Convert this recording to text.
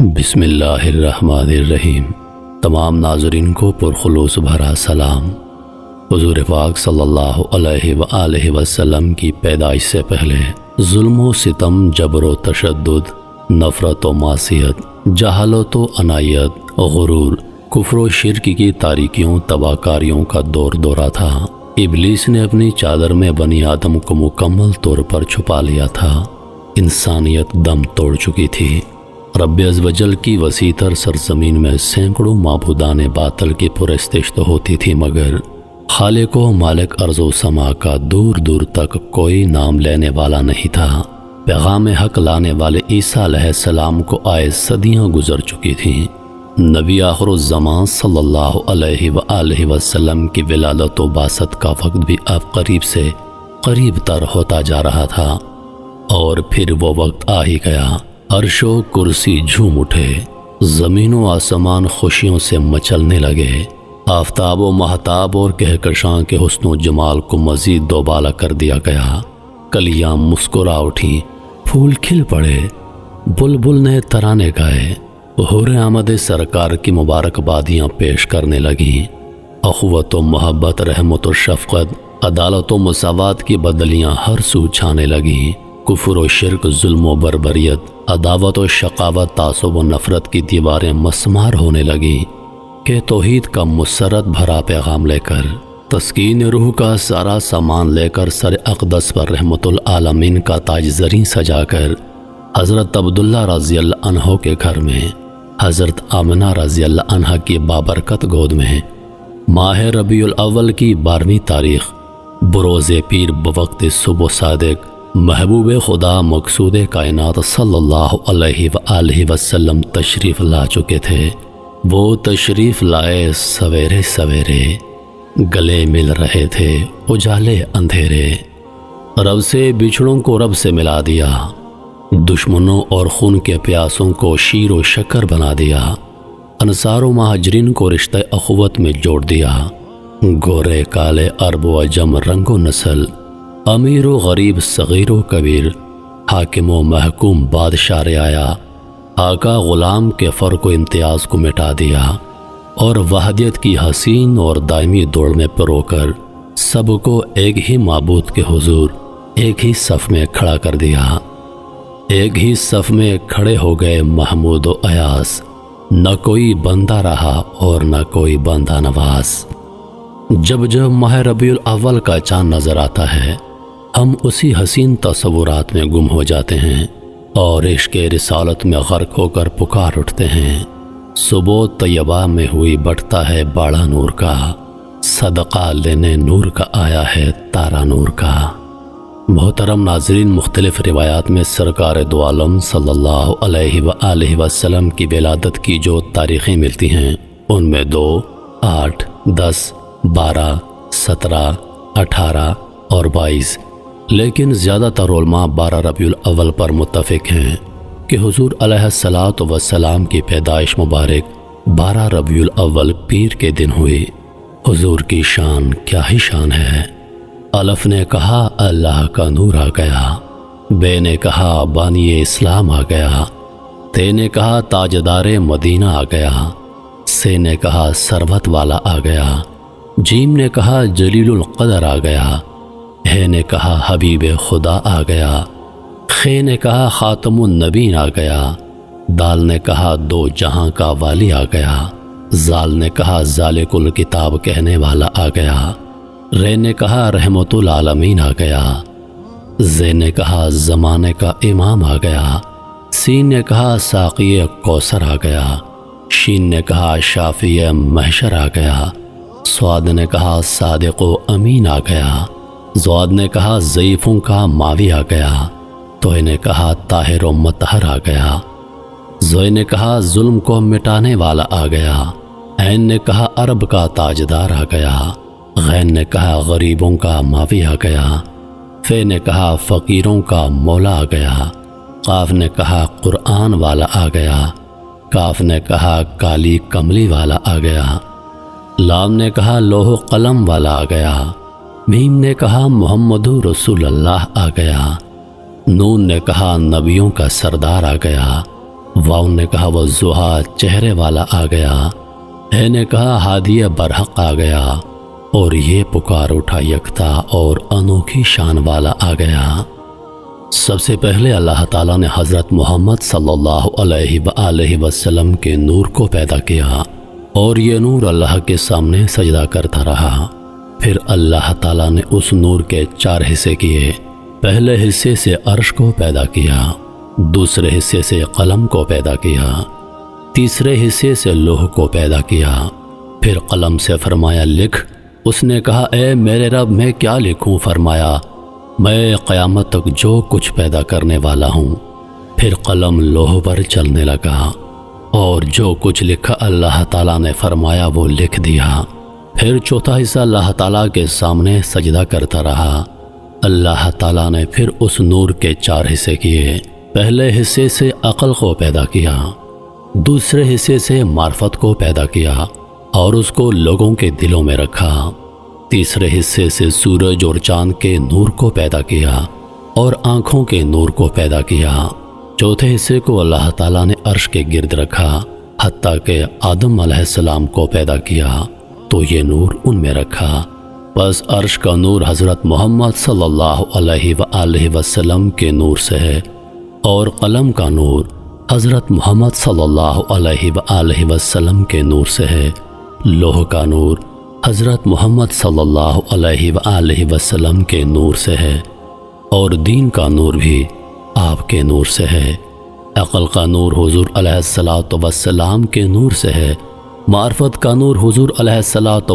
بسم اللہ الرحمن الرحیم۔ تمام ناظرین کو پرخلوص بھرا سلام۔ حضور پاک صلی اللہ علیہ وآلہ وسلم کی پیدائش سے پہلے ظلم و ستم، جبر و تشدد، نفرت و معصیت، جہالت و عنایت، غرور، کفر و شرک کی تاریکیوں، تباہ کاریوں کا دور دورہ تھا۔ ابلیس نے اپنی چادر میں بنی آدم کو مکمل طور پر چھپا لیا تھا۔ انسانیت دم توڑ چکی تھی۔ رب عزوجل کی وسیع تر سرزمین میں سینکڑوں معبودان باطل کی پرستش تو ہوتی تھی، مگر خالق و مالک ارض و سما کا دور دور تک کوئی نام لینے والا نہیں تھا۔ پیغام حق لانے والے عیسیٰ علیہ السلام کو آئے صدیاں گزر چکی تھیں۔ نبی آخر الزمان صلی اللہ علیہ وآلہ وسلم کی ولادت و بعثت کا وقت بھی اب قریب سے قریب تر ہوتا جا رہا تھا، اور پھر وہ وقت آ ہی گیا۔ عرش و کرسی جھوم اٹھے، زمین و آسمان خوشیوں سے مچلنے لگے۔ آفتاب و مہتاب اور کہکشاں کے حسن و جمال کو مزید دوبالا کر دیا گیا۔ کلیاں مسکرا اٹھیں، پھول کھل پڑے، بلبل نے ترانے گائے، حور آمد سرکار کی مبارکبادیاں پیش کرنے لگیں۔ اخوت و محبت، رحمت و شفقت، عدالت و مساوات کی بدلیاں ہر سو چھانے لگیں۔ کفر و شرک، ظلم و بربریت، عداوت و شقاوت، تعصب و نفرت کی دیواریں مسمار ہونے لگیں کہ توحید کا مسرت بھرا پیغام لے کر، تسکین روح کا سارا سامان لے کر، سر اقدس پر رحمت العالمین کا تاج زریں سجا کر، حضرت عبداللہ رضی اللہ عنہ کے گھر میں، حضرت آمنہ رضی اللہ عنہ کی بابرکت گود میں، ماہ ربیع الاول کی 12ویں تاریخ بروز پیر بوقت صبح صادق، محبوب خدا مقصود کائنات صلی اللہ علیہ وآلہ وسلم تشریف لا چکے تھے۔ وہ تشریف لائے سویرے سویرے، گلے مل رہے تھے اجالے اندھیرے۔ رب سے بچھڑوں کو رب سے ملا دیا، دشمنوں اور خون کے پیاسوں کو شیر و شکر بنا دیا، انصار و مہاجرین کو رشتہ اخوت میں جوڑ دیا۔ گورے کالے، عرب و عجم، رنگ و نسل، امیر و غریب، صغیر و کبیر، حاکم و محکوم، بادشاہ رعایا، آقا غلام کے فرق و امتیاز کو مٹا دیا، اور وحدت کی حسین اور دائمی دوڑ میں پرو کر سب کو ایک ہی معبود کے حضور ایک ہی صف میں کھڑا کر دیا۔ ایک ہی صف میں کھڑے ہو گئے محمود و ایاس، نہ کوئی بندہ رہا اور نہ کوئی بندہ نواز۔ جب جب ماہ ربیع الاول کا چاند نظر آتا ہے، ہم اسی حسین تصورات میں گم ہو جاتے ہیں اور عشق رسالت میں غرق ہو کر پکار اٹھتے ہیں۔ صبح طیبہ میں ہوئی بٹتا ہے باڑا نور کا، صدقہ لینے نور کا آیا ہے تارا نور کا۔ محترم ناظرین، مختلف روایات میں سرکار دو عالم صلی اللہ علیہ وآلہ وسلم کی ولادت کی جو تاریخیں ملتی ہیں، ان میں 2، 8، 10، 12، 17، 18 اور 22، لیکن زیادہ تر علماء 12 ربیع الاول پر متفق ہیں کہ حضور علیہ الصلاۃ والسلام کی پیدائش مبارک 12 ربیع الاول پیر کے دن ہوئی۔ حضور کی شان کیا ہی شان ہے۔ الف نے کہا اللہ کا نور آ گیا، بے نے کہا بانی اسلام آ گیا، تے نے کہا تاجدار مدینہ آ گیا، سے نے کہا ثروت والا آ گیا، جیم نے کہا جلیل القدر آ گیا، ہے نے کہا حبیب خدا آ گیا، خے نے کہا خاتم النبین آ گیا، دال نے کہا دو جہاں کا والی آ گیا، زال نے کہا ذالک الکتاب کہنے والا آ گیا، رے نے کہا رحمت العالمین آ گیا، زے نے کہا زمانے کا امام آ گیا، سین نے کہا ساقی کوثر آ گیا، شین نے کہا شافی محشر آ گیا، سواد نے کہا صادق و امین آ گیا، زواد نے کہا ضعیفوں کا ماوی آ گیا، توئے نے کہا طاہر و مطہر آ گیا، زوئے نے کہا ظلم کو مٹانے والا آ گیا، عین نے کہا عرب کا تاجدار آ گیا، غین نے کہا غریبوں کا ماوی آ گیا، فے نے کہا فقیروں کا مولا آ گیا، قاف نے کہا قرآن والا آ گیا، کاف نے کہا کالی کملی والا آ گیا، لام نے کہا لوح قلم والا آ گیا، میم نے کہا محمد رسول اللہ آ گیا، نون نے کہا نبیوں کا سردار آ گیا، واؤ نے کہا والضحیٰ چہرے والا آ گیا، ہے نے کہا ہادی برحق آ گیا، اور یہ پکار اٹھا یکتا اور انوکھی شان والا آ گیا۔ سب سے پہلے اللہ تعالیٰ نے حضرت محمد صلی اللہ علیہ وآلہ وسلم کے نور کو پیدا کیا، اور یہ نور اللہ کے سامنے سجدہ کرتا رہا۔ پھر اللہ تعالیٰ نے اس نور کے 4 حصے کیے۔ پہلے حصے سے عرش کو پیدا کیا، دوسرے حصے سے قلم کو پیدا کیا، تیسرے حصے سے لوح کو پیدا کیا۔ پھر قلم سے فرمایا لکھ۔ اس نے کہا اے میرے رب میں کیا لکھوں؟ فرمایا میں قیامت تک جو کچھ پیدا کرنے والا ہوں۔ پھر قلم لوح پر چلنے لگا، اور جو کچھ لکھا اللہ تعالیٰ نے فرمایا وہ لکھ دیا۔ پھر چوتھا حصہ اللہ تعالیٰ کے سامنے سجدہ کرتا رہا۔ اللہ تعالیٰ نے پھر اس نور کے 4 حصے کیے۔ پہلے حصے سے عقل کو پیدا کیا، دوسرے حصے سے معرفت کو پیدا کیا اور اس کو لوگوں کے دلوں میں رکھا، تیسرے حصے سے سورج اور چاند کے نور کو پیدا کیا اور آنکھوں کے نور کو پیدا کیا، چوتھے حصے کو اللہ تعالیٰ نے عرش کے گرد رکھا، حتیٰ کہ آدم علیہ السلام کو پیدا کیا تو یہ نور ان میں رکھا۔ بس عرش کا نور حضرت محمد صلی اللہ علیہ وآلہ وسلم کے نور سے ہے، اور قلم کا نور حضرت محمد صلی اللہ علیہ وآلہ وسلم کے نور سے ہے، لوح کا نور حضرت محمد صلی اللہ علیہ وآلہ وسلم کے نور سے ہے، اور دین کا نور بھی آپ کے نور سے ہے، عقل کا نور حضور علیہ الصلاۃ والسلام کے نور سے ہے، معرفت کا نور حضور علیہ الصلاۃ